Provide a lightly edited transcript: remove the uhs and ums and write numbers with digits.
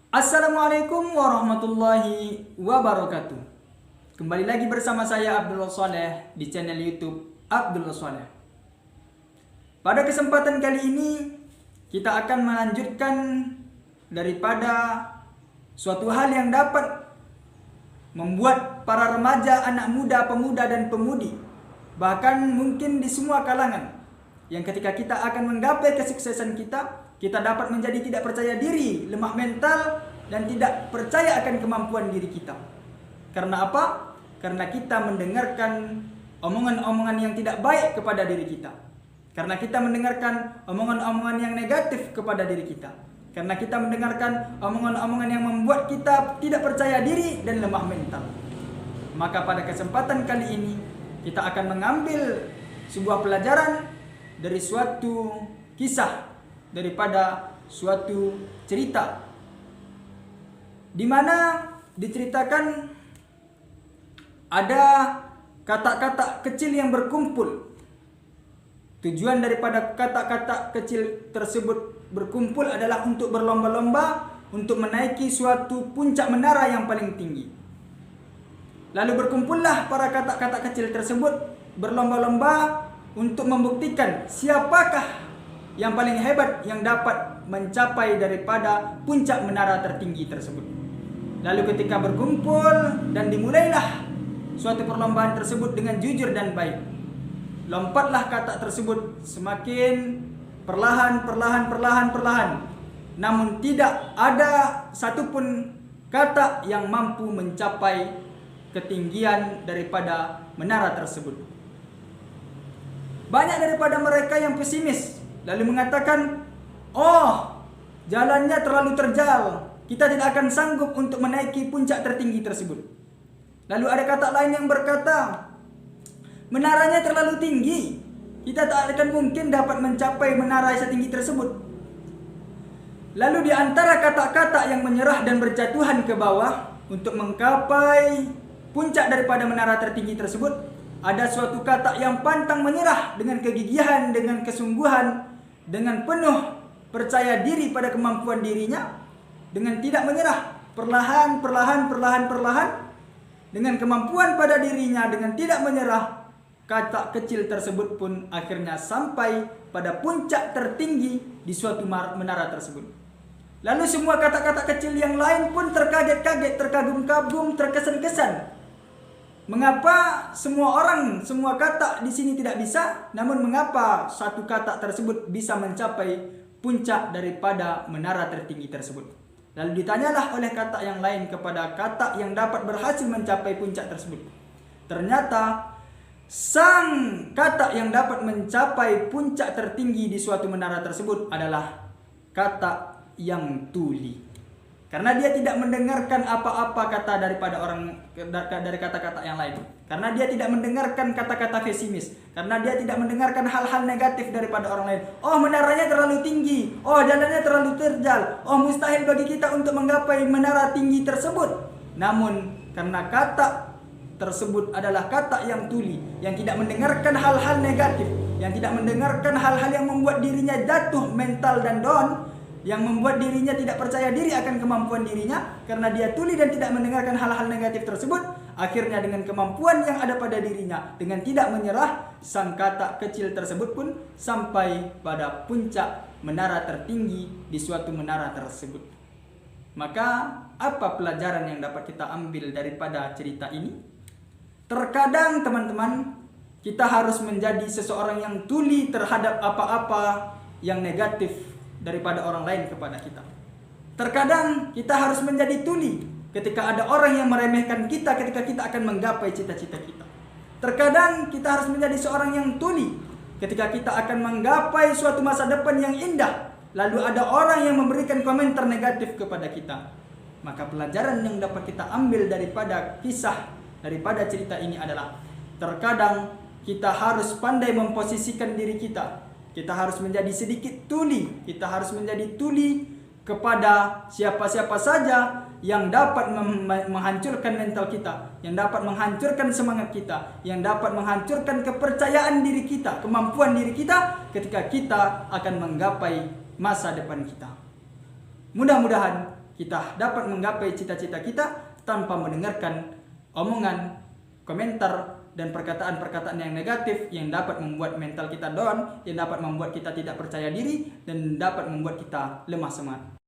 Assalamualaikum warahmatullahi wabarakatuh. Kembali lagi bersama saya Abdullah Saleh di channel YouTube Abdullah Saleh. Pada kesempatan kali ini kita akan melanjutkan daripada suatu hal yang dapat membuat para remaja, anak muda, pemuda dan pemudi, bahkan mungkin di semua kalangan, yang ketika kita akan menggapai kesuksesan kita dapat menjadi tidak percaya diri, lemah mental, dan tidak percaya akan kemampuan diri kita. Karena apa? Karena kita mendengarkan omongan-omongan yang tidak baik kepada diri kita. Karena kita mendengarkan omongan-omongan yang negatif kepada diri kita. Karena kita mendengarkan omongan-omongan yang membuat kita tidak percaya diri dan lemah mental. Maka pada kesempatan kali ini kita akan mengambil sebuah pelajaran dari suatu kisah, daripada suatu cerita di mana diceritakan ada kata-kata kecil yang berkumpul. Tujuan daripada kata-kata kecil tersebut berkumpul adalah untuk berlomba-lomba untuk menaiki suatu puncak menara yang paling tinggi. Lalu berkumpullah para kata-kata kecil tersebut berlomba-lomba untuk membuktikan siapakah yang paling hebat yang dapat mencapai daripada puncak menara tertinggi tersebut. Lalu ketika berkumpul dan dimulailah suatu perlombaan tersebut dengan jujur dan baik, lompatlah kata tersebut semakin perlahan. Namun tidak ada satupun kata yang mampu mencapai ketinggian daripada menara tersebut. Banyak daripada mereka yang pesimis, lalu mengatakan, jalannya terlalu terjal, kita tidak akan sanggup untuk menaiki puncak tertinggi tersebut. Lalu ada kata lain yang berkata, menaranya terlalu tinggi, kita tak akan mungkin dapat mencapai menara setinggi tersebut. Lalu di antara kata-kata yang menyerah dan berjatuhan ke bawah untuk menggapai puncak daripada menara tertinggi tersebut, ada suatu kata yang pantang menyerah dengan kegigihan, dengan kesungguhan, dengan penuh percaya diri pada kemampuan dirinya, dengan tidak menyerah, perlahan, dengan kemampuan pada dirinya, dengan tidak menyerah, kata kecil tersebut pun akhirnya sampai pada puncak tertinggi di suatu menara tersebut. Lalu semua kata-kata kecil yang lain pun terkaget-kaget, terkagum-kagum, terkesan-kesan. Mengapa semua kata di sini tidak bisa, namun mengapa satu kata tersebut bisa mencapai puncak daripada menara tertinggi tersebut? Lalu ditanyalah oleh kata yang lain kepada kata yang dapat berhasil mencapai puncak tersebut. Ternyata sang kata yang dapat mencapai puncak tertinggi di suatu menara tersebut adalah kata yang tuli. Karena dia tidak mendengarkan apa-apa kata daripada dari kata-kata yang lain. Karena dia tidak mendengarkan kata-kata pesimis. Karena dia tidak mendengarkan hal-hal negatif daripada orang lain. Menaranya terlalu tinggi. Jalannya terlalu terjal. Mustahil bagi kita untuk menggapai menara tinggi tersebut. Namun karena kata tersebut adalah kata yang tuli, yang tidak mendengarkan hal-hal negatif, yang tidak mendengarkan hal-hal yang membuat dirinya jatuh mental dan down, yang membuat dirinya tidak percaya diri akan kemampuan dirinya, karena dia tuli dan tidak mendengarkan hal-hal negatif tersebut, akhirnya dengan kemampuan yang ada pada dirinya, dengan tidak menyerah, sang kata kecil tersebut pun sampai pada puncak menara tertinggi di suatu menara tersebut. Maka apa pelajaran yang dapat kita ambil daripada cerita ini? Terkadang teman-teman, kita harus menjadi seseorang yang tuli terhadap apa-apa yang negatif daripada orang lain kepada kita. Terkadang kita harus menjadi tuli ketika ada orang yang meremehkan kita ketika kita akan menggapai cita-cita kita. Terkadang kita harus menjadi seorang yang tuli ketika kita akan menggapai suatu masa depan yang indah, lalu ada orang yang memberikan komentar negatif kepada kita. Maka pelajaran yang dapat kita ambil daripada kisah, daripada cerita ini adalah terkadang kita harus pandai memposisikan diri kita. Kita harus menjadi sedikit tuli. Kita harus menjadi tuli kepada siapa-siapa saja yang dapat menghancurkan mental kita, yang dapat menghancurkan semangat kita, yang dapat menghancurkan kepercayaan diri kita, kemampuan diri kita ketika kita akan menggapai masa depan kita. Mudah-mudahan kita dapat menggapai cita-cita kita tanpa mendengarkan omongan, komentar, dan perkataan-perkataan yang negatif yang dapat membuat mental kita down, yang dapat membuat kita tidak percaya diri, dan dapat membuat kita lemah semangat.